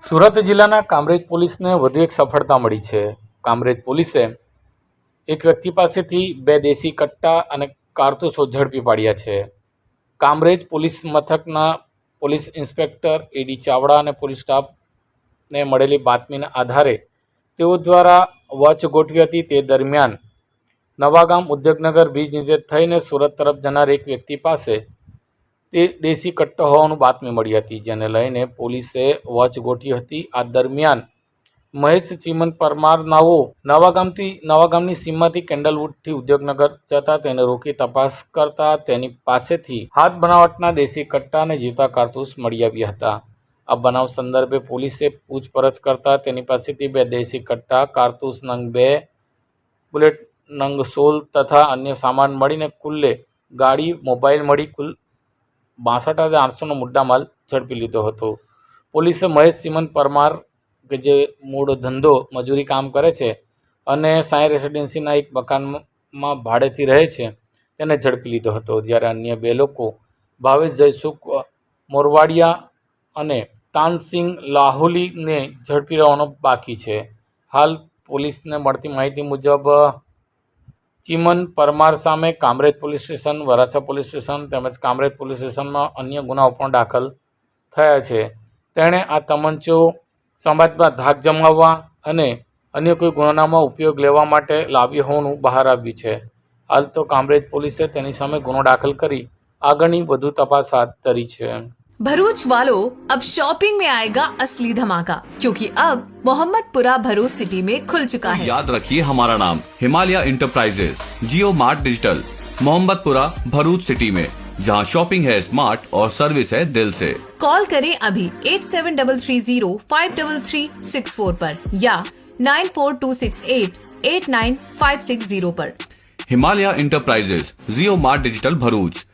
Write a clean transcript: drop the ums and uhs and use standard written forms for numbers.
સુરત જિલ્લાના કામરેજ પોલીસને વધુ એક સફળતા મળી છે। કામરેજ પોલીસે એક વ્યક્તિ પાસેથી 2 દેશી કટ્ટા અને કારતૂસો ઝડપી પાડ્યા છે। કામરેજ પોલીસ મથકના પોલીસ ઇન્સ્પેક્ટર એડી ચાવડા અને પોલીસ સ્ટાફને મળેલી બાતમીના આધારે તેઓ દ્વારા વોચ ગોઠવી હતી। તે દરમિયાન નવાગામ ઉદ્યોગનગર બ્રિજ નીચે થઈને સુરત તરફ જનાર એક વ્યક્તિ પાસે તે દેશી કટ્ટો હોવાનું બાતમી મળી હતી, જેને લઈને પોલીસે વોચ ગોઠવી હતી। આ દરમિયાન મહેશ ચીમન પરમાર નાઓ નવાગામની સીમમાંથી કેન્ડલવુડથી ઉદ્યોગનગર જતા તેને રોકી તપાસ કરતા તેની પાસેથી હાથ બનાવટના દેશી કટ્ટા અને જીવતા કારતૂસ મળી આવ્યા હતા। આ બનાવ સંદર્ભે પોલીસે પૂછપરછ કરતા તેની પાસેથી 2 દેશી કટ્ટા, કારતૂસ નંગ 2, બુલેટ નંગ 16 તથા અન્ય સામાન મળીને કુલ્લે ગાડી, મોબાઈલ મળી કુલ 62,800નો મુદ્દામાલ ઝડપી લીધો હતો। પોલીસે મહેશ ચીમન પરમાર કે જે મૂળ ધંધો મજૂરી કામ કરે છે અને સાંઈ રેસિડેન્સીના એક મકાનમાં ભાડેથી રહે છે તેને ઝડપી લીધો હતો, જ્યારે અન્ય 2 લોકો ભાવેશ જયસુખ મોરવાડિયા અને તાનસિંગ લાહોલીને ઝડપી લેવાનો બાકી છે। હાલ પોલીસને મળતી માહિતી મુજબ ચીમન પરમાર સામે Kamrej police station, Varachha police station તેમજ કામરેજ પોલીસ સ્ટેશનમાં અન્ય ગુનાઓ પણ દાખલ થયા છે। તેણે આ તમંચો સમાજમાં ધાક જમાવવા અને અન્ય કોઈ ગુનામાં ઉપયોગ લેવા માટે લાવ્યો હોવાનું બહાર આવ્યું છે। હાલ તો કામરેજ પોલીસે તેની સામે ગુનો દાખલ કરી આગળની વધુ તપાસ હાથ ધરી છે। भरूच वालों, अब शॉपिंग में आएगा असली धमाका, क्योंकि अब मोहम्मदपुरा भरूच सिटी में खुल चुका है। याद रखिए हमारा नाम Himalaya Enterprises, Jio Mart Digital, Mohammadpura Bharuch city में, जहां शॉपिंग है स्मार्ट और सर्विस है दिल से। कॉल करें अभी 8733053364 पर या 9426889560 पर। Himalaya Enterprises, Jio Mart digital Bharuch,